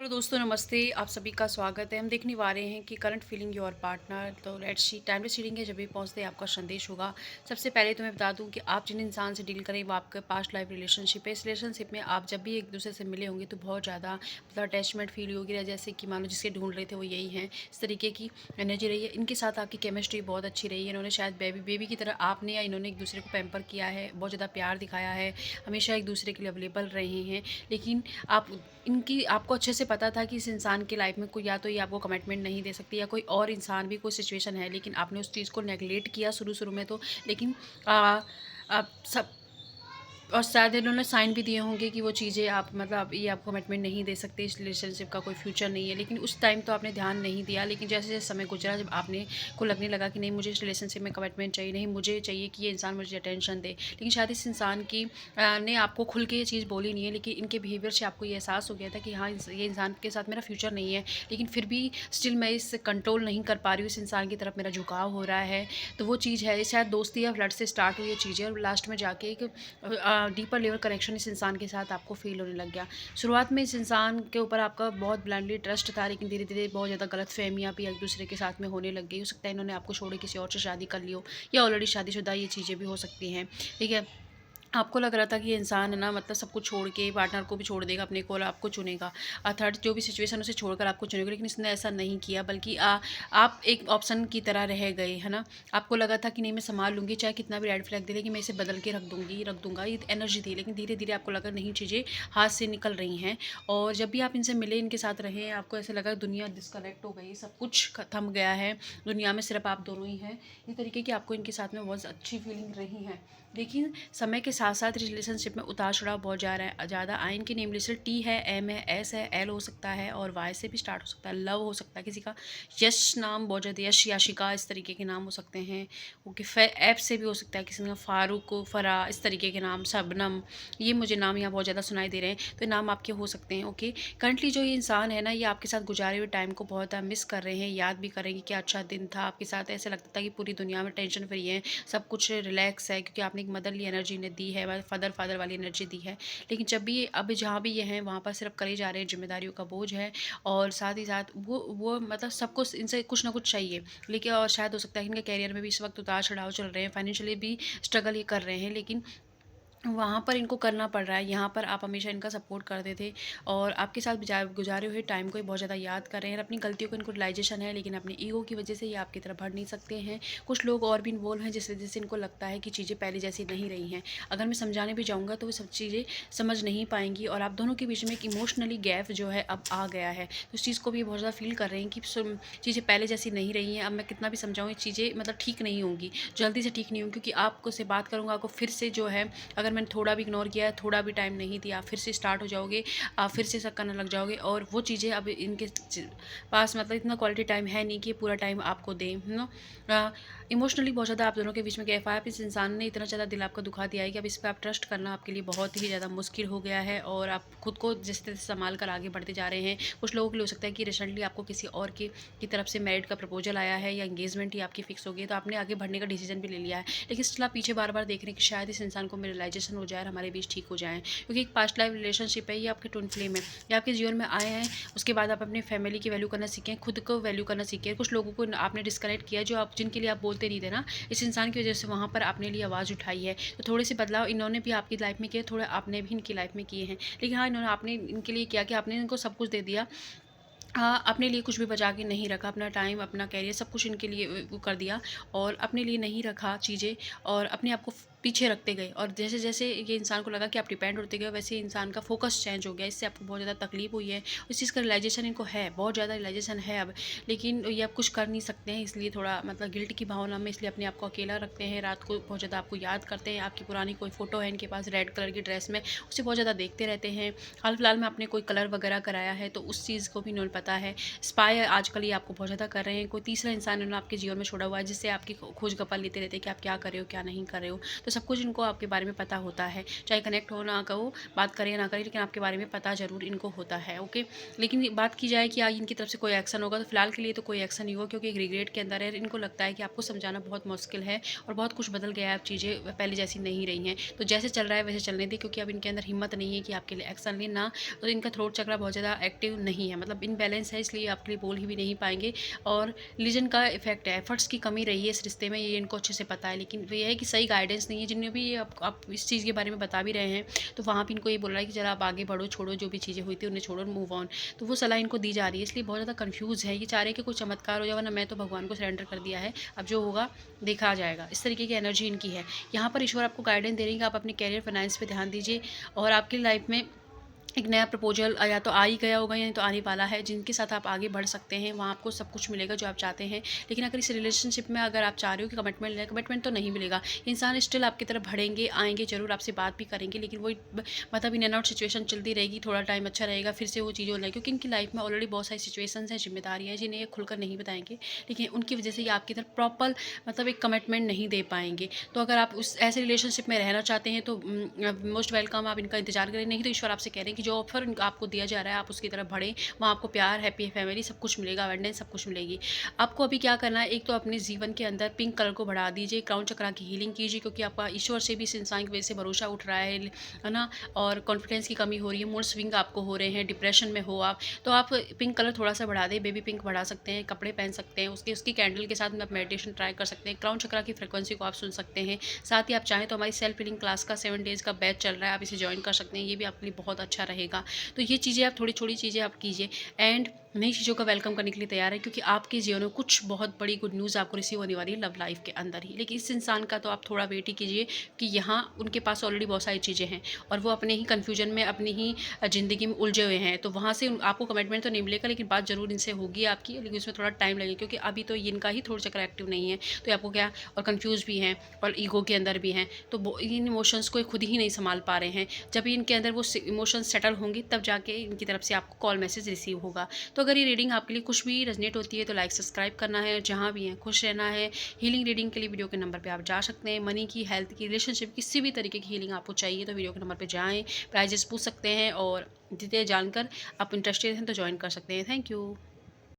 तो दोस्तों नमस्ते, आप सभी का स्वागत है। हम देखने वाले हैं कि करंट फीलिंग योर पार्टनर। तो लेट्स सी टाइमलेस रीडिंग है, जब भी पहुँचते हैं आपका संदेश होगा। सबसे पहले तो मैं बता दूं कि आप जिन इंसान से डील करें वो आपके पास्ट लाइफ रिलेशनशिप है। इस रिलेशनशिप में आप जब भी एक दूसरे से मिले होंगे तो बहुत ज़्यादा मतलब अटैचमेंट फील होगी, जैसे कि मानो जिसके ढूंढ रहे थे वो यही हैं। इस तरीके की एनर्जी रही है। इनके साथ आपकी केमिस्ट्री बहुत अच्छी रही है। इन्होंने शायद बेबी बेबी की तरह आपने या इन्होंने एक दूसरे को पैम्पर किया है, बहुत ज़्यादा प्यार दिखाया है, हमेशा एक दूसरे के लिए अवेलेबल रहे हैं। लेकिन आप इनकी आपको अच्छे से पता था कि इस इंसान की लाइफ में कोई या तो ये आपको कमिटमेंट नहीं दे सकती या कोई और इंसान भी कोई सिचुएशन है, लेकिन आपने उस चीज़ को नेगलेक्ट किया शुरू-शुरू में तो। लेकिन अ, अब सब और शायद इन्होंने साइन भी दिए होंगे कि वो चीज़ें आप मतलब ये आपको कमिटमेंट नहीं दे सकते, इस रिलेशनशिप का कोई फ्यूचर नहीं है। लेकिन उस टाइम तो आपने ध्यान नहीं दिया, लेकिन जैसे-जैसे समय गुजरा, जब आपने को लगने लगा कि नहीं मुझे इस रिलेशनशिप में कमिटमेंट चाहिए, नहीं मुझे चाहिए कि ये इंसान मुझे अटेंशन दे। लेकिन शायद इस इंसान की ने आपको खुल के ये चीज़ बोली नहीं है, लेकिन इनके बिहेवियर से आपको ये एहसास हो गया था कि हाँ, ये इंसान के साथ मेरा फ्यूचर नहीं है। लेकिन फिर भी स्टिल मैं इस कंट्रोल नहीं कर पा रही हूँ, इस इंसान की तरफ मेरा झुकाव हो रहा है। तो वो चीज़ है, शायद दोस्ती या फ्लर्ट से स्टार्ट हुई ये चीज़ें और लास्ट में जाके एक डीपर लेवल कनेक्शन इस इंसान के साथ आपको फ़ील होने लग गया। शुरुआत में इस इंसान के ऊपर आपका बहुत ब्लाइंडली ट्रस्ट था, लेकिन धीरे-धीरे बहुत ज़्यादा गलतफ़हमियाँ भी एक-दूसरे के साथ में होने लग गई। हो सकता है इन्होंने आपको छोड़ के किसी और से शादी कर ली हो या ऑलरेडी शादीशुदा, ये चीज़ें भी हो सकती हैं। ठीक है? आपको लग रहा था कि ये इंसान है ना, मतलब सब कुछ छोड़ के पार्टनर को भी छोड़ देगा अपने को और आपको चुनेगा। थर्ड जो भी सिचुएशन उसे छोड़कर आपको चुनेगा, लेकिन इसने ऐसा नहीं किया, बल्कि आप एक ऑप्शन की तरह रह गए, है ना? आपको लगा था कि नहीं मैं सँभाल लूँगी, चाहे कितना भी रेड फ्लैग दे, लेकिन मैं इसे बदल के रख दूँगा, ये एनर्जी थी। लेकिन धीरे-धीरे आपको लगा नहीं, चीज़ें हाथ से निकल रही हैं। और जब भी आप इनसे मिले, इनके साथ रहे, आपको ऐसा लगा दुनिया डिस्कनेक्ट हो गई, सब कुछ थम गया है, दुनिया में सिर्फ़ आप दोनों ही हैं। ये तरीके की आपको इनके साथ में बहुत अच्छी फीलिंग रही है। लेकिन समय के साथ-साथ रिलेशनशिप में उतार-चढ़ाव बहुत ज़्यादा आए। इनकी नेम लिस्ट टी है, एम है, एस है, एल हो सकता है और वाई से भी स्टार्ट हो सकता है। लव हो सकता है किसी का, यश नाम बहुत ज़्यादा, यश, याशिका इस तरीके के नाम हो सकते हैं। ओके, एफ से भी हो सकता है किसी का, फारूक, फराह इस तरीके के नाम, शबनम, ये मुझे नाम यहाँ बहुत ज़्यादा सुनाई दे रहे हैं, तो नाम आपके हो सकते हैं। ओके, करंटली जो ये इंसान है ना, ये आपके साथ गुजारे हुए टाइम को बहुत ज़्यादा मिस कर रहे हैं, याद भी कर रहे हैं कि क्या अच्छा दिन था आपके साथ। ऐसा लगता था कि पूरी दुनिया में टेंशन फ्री है, सब कुछ रिलैक्स है, क्योंकि आपने एक मदरली एनर्जी इन्हें दी है, फादर वाली एनर्जी दी है। लेकिन जब भी अब जहाँ भी ये हैं वहाँ पर सिर्फ करे जा रहे हैं, जिम्मेदारियों का बोझ है और साथ ही साथ वो मतलब सबको इनसे कुछ ना कुछ चाहिए। लेकिन और शायद हो सकता है कि इनके करियर में भी इस वक्त उतार चढ़ाव चल रहे हैं, फाइनेंशियली भी स्ट्रगल ये कर रहे हैं, लेकिन वहाँ पर इनको करना पड़ रहा है, यहाँ पर आप हमेशा इनका सपोर्ट करते थे और आपके साथ गुजारे हुए टाइम को ही बहुत ज़्यादा याद कर रहे हैं। अपनी गलतियों को इनको रियलाइजेशन है, लेकिन अपनी ईगो की वजह से ये आपकी तरफ बढ़ नहीं सकते हैं। कुछ लोग और भी इन्वॉल्व हैं, जिस वजह से इनको लगता है कि चीज़ें पहले जैसी नहीं रही हैं। अगर मैं समझाने भी जाऊँगा तो वो सब चीज़ें समझ नहीं पाएंगी और आप दोनों के बीच में एक इमोशनली गैप जो है अब आ गया है। तो इस चीज़ को भी बहुत ज़्यादा फील कर रहे हैं कि चीज़ें पहले जैसी नहीं रही हैं। अब मैं कितना भी समझाऊँ, ये चीज़ें मतलब ठीक नहीं होंगी, जल्दी से ठीक नहीं होंगी, क्योंकि आपको से बात करूँगा, आपको फिर से जो है, अगर मैंने थोड़ा भी इग्नोर किया है, थोड़ा भी टाइम नहीं दिया, फिर से स्टार्ट हो जाओगे, आप फिर से शक करने लग जाओगे और वो चीज़ें अब इनके पास मतलब इतना क्वालिटी टाइम है नहीं कि पूरा टाइम आपको दें, है ना? इमोशनली बहुत ज़्यादा आप दोनों के बीच में गैप आया। इस इंसान ने इतना ज़्यादा दिल आपका दुखा दिया है कि अब इस पर आप ट्रस्ट करना आपके लिए बहुत ही ज़्यादा मुश्किल हो गया है और आप खुद को जिस तरह से संभाल कर आगे बढ़ते जा रहे हैं। कुछ लोगों के लिए हो सकता है कि रिसेंटली आपको किसी और की तरफ से मैरिड का प्रपोजल आया है या एंगेजमेंट ही आपकी फिक्स हो गई है, तो आपने आगे बढ़ने का डिसीजन भी ले लिया है, लेकिन स्टिल आप पीछे बार बार देख रहे हैं कि शायद इस इंसान को रियलाइजेशन हो जाए और हमारे बीच ठीक हो जाए, क्योंकि एक पास्ट लाइफ रिलेशनशिप है, ये आपके ट्विन फ्लेम है, ये आपके जीवन में आए हैं। उसके बाद आप अपनी फैमिली की वैल्यू करना सीखें, खुद को वैल्यू करना सीखें। कुछ लोगों को आपने डिस्कनेक्ट किया, जो आप जिनके लिए आप बोलते नहीं थे ना, इस इंसान की वजह से वहाँ पर आपने लिए आवाज़ उठाई है। तो थोड़े से बदलाव इन्होंने भी आपकी लाइफ में किए, थोड़े आपने भी इनकी लाइफ में किए हैं। लेकिन हाँ, इन्होंने आपने इनके लिए किया कि आपने इनको सब कुछ दे दिया, हाँ, अपने लिए कुछ भी बचा के नहीं रखा, अपना टाइम, अपना करियर सब कुछ इनके लिए वो कर दिया और अपने लिए नहीं रखा चीज़ें और अपने आप को पीछे रखते गए। और जैसे-जैसे ये इंसान को लगा कि आप डिपेंड होते गए, वैसे इंसान का फ़ोकस चेंज हो गया। इससे आपको बहुत ज़्यादा तकलीफ़ हुई है। उस चीज़ का रियलाइज़ेशन इनको है, बहुत ज़्यादा रियलाइज़ेशन है अब, लेकिन ये आप कुछ कर नहीं सकते हैं, इसलिए थोड़ा मतलब गिल्ट की भावना में इसलिए अपने आप को अकेला रखते हैं। रात को बहुत ज़्यादा आपको याद करते हैं। आपकी पुरानी कोई फ़ोटो है इनके पास रेड कलर की ड्रेस में, उसे बहुत ज़्यादा देखते रहते हैं। हाल-फिलहाल में आपने कोई कलर वगैरह कराया है, तो उस चीज़ को भी इन्हें पता है। स्पाई आजकल ये आपको बहुत ज़्यादा कर रहे हैं। कोई तीसरा इंसान इन्होंने आपके जीवन में छोड़ा हुआ है, जिससे आपकी खोज खबर लेते रहते हैं कि आप क्या कर रहे हो, क्या नहीं कर रहे हो। तो सब कुछ इनको आपके बारे में पता होता है, चाहे कनेक्ट हो ना हो, बात करें ना करें, लेकिन आपके बारे में पता ज़रूर इनको होता है। ओके, लेकिन बात की जाए कि आज इनकी तरफ से कोई एक्शन होगा, तो फिलहाल के लिए तो कोई एक्शन नहीं होगा, क्योंकि एक रिग्रेट के अंदर है। इनको लगता है कि आपको समझाना बहुत मुश्किल है और बहुत कुछ बदल गया है, अब चीज़ें पहले जैसी नहीं रही हैं। तो जैसे चल रहा है वैसे चलने दें, क्योंकि अब इनके अंदर हिम्मत नहीं है कि आपके लिए एक्शन लेना। तो इनका थ्रोट चक्र बहुत ज़्यादा एक्टिव नहीं है, मतलब इनबैलेंस है, इसलिए आपके लिए बोल ही भी नहीं पाएंगे। और रिलीजन का इफेक्ट है, एफर्ट्स की कमी रही है इस रिश्ते में, ये इनको अच्छे से पता है। लेकिन ये है कि सही गाइडेंस नहीं है, जिन्हें भी ये आप इस चीज़ के बारे में बता भी रहे हैं, तो वहाँ पे इनको ये बोल रहा है कि जरा आप आगे बढ़ो, छोड़ो जो भी चीज़ें हुई थी उन्हें छोड़ो, मूव ऑन। तो वो सलाह इनको दी जा रही है, इसलिए बहुत ज़्यादा कन्फ्यूज़ है। ये चाह रहे हैं कि कुछ चमत्कार हो जाए, वरना मैं तो भगवान को सरेंडर कर दिया है, अब जो होगा देखा जाएगा। इस तरीके की एनर्जी इनकी है। यहाँ पर ईश्वर आपको गाइडेंस दे रही है कि आप अपने करियर फाइनेंस पे ध्यान दीजिए, और आपकी लाइफ में एक नया प्रपोजल या तो आ ही गया होगा, या तो आने वाला है, जिनके साथ आप आगे बढ़ सकते हैं। वहाँ आपको सब कुछ मिलेगा जो आप चाहते हैं। लेकिन अगर इस रिलेशनशिप में अगर आप चाह रहे हो कि कमिटमेंट लें, कमिटमेंट तो नहीं मिलेगा। इंसान स्टिल आपकी तरफ बढ़ेंगे, आएंगे जरूर, आपसे बात भी करेंगे, लेकिन वही मतलब इन एंड आउट सिचुएशन चलती रहेगी। थोड़ा टाइम अच्छा रहेगा, फिर से वो चीज़ें हो जाएगी, क्योंकि इनकी लाइफ में ऑलरेडी बहुत सारी सिचुएशन हैं, जिम्मेदारियाँ हैं, जिन्हें ये खुलकर नहीं बताएंगे। लेकिन उनकी वजह से ये आपकी तरफ प्रॉपर मतलब एक कमिटमेंट नहीं दे पाएंगे। तो अगर आप उस ऐसे रिलेशनशिप में रहना चाहते हैं तो मोस्ट वेलकम, आप इनका इंतजार करें। नहीं तो ईश्वर आपसे कह रहे हैं कि जो ऑफर आपको दिया जा रहा है आप उसकी तरफ बढ़ें, वहाँ आपको प्यार, हैप्पी फैमिली सब कुछ मिलेगा, अवेंडेंस सब कुछ मिलेगी। आपको अभी क्या करना है, एक तो अपने जीवन के अंदर पिंक कलर को बढ़ा दीजिए, क्राउन चक्रा की हीलिंग कीजिए, क्योंकि आपका ईश्वर से भी इस इंसान की वजह से भरोसा उठ रहा है ना, और कॉन्फिडेंस की कमी हो रही है, मूड स्विंग आपको हो रहे हैं, डिप्रेशन में हो आप, तो आप पिंक कलर थोड़ा सा बढ़ा दें, बेबी पिंक बढ़ा सकते हैं, कपड़े पहन सकते हैं, उसकी कैंडल के साथ में आप मेडिटेशन ट्राई कर सकते हैं, क्राउन चक्रा की फ्रिक्वेंसी को आप सुन सकते हैं। साथ ही आप चाहें तो हमारी सेल्फ हीलिंग क्लास का 7 डेज़ का बैच चल रहा है, आप इसे ज्वाइन कर सकते हैं, ये भी आपके लिए बहुत अच्छा रहेगा। तो ये चीज़ें आप थोड़ी चीज़ें आप कीजिए, एंड नई चीज़ों का वेलकम करने के लिए तैयार है, क्योंकि आपके जीवन में कुछ बहुत बड़ी गुड न्यूज़ आपको रिसीव होने वाली है लव लाइफ के अंदर ही। लेकिन इस इंसान का तो आप थोड़ा वेट ही कीजिए, कि यहाँ उनके पास ऑलरेडी बहुत सारी चीज़ें हैं, और वो अपने ही कन्फ्यूजन में, अपनी ही ज़िंदगी में उलझे हुए हैं। तो वहाँ से आपको कमिटमेंट तो नहीं मिलेगा, लेकिन बात ज़रूर इनसे होगी आपकी, लेकिन उसमें थोड़ा टाइम लगेगा, क्योंकि अभी तो इनका ही थोड़ा चक्कर एक्टिव नहीं है। तो आपको क्या, और कन्फ्यूज़ भी हैं, और ईगो के अंदर भी हैं, तो इन इमोशंस को खुद ही नहीं संभाल पा रहे हैं। जब इनके अंदर वो इमोशंस सेटल होंगी, तब जाके इनकी तरफ से आपको कॉल मैसेज रिसीव होगा। तो अगर ये रीडिंग आपके लिए कुछ भी रेजनेट होती है तो लाइक सब्सक्राइब करना है, जहाँ भी हैं खुश रहना है। हीलिंग रीडिंग के लिए वीडियो के नंबर पे आप जा सकते हैं। मनी की, हेल्थ की, रिलेशनशिप, किसी भी तरीके की हीलिंग आपको चाहिए तो वीडियो के नंबर पे जाएँ, प्राइजेस पूछ सकते हैं, और डिटेल जानकर आप इंटरेस्टेड हैं तो ज्वाइन कर सकते हैं। Thank you.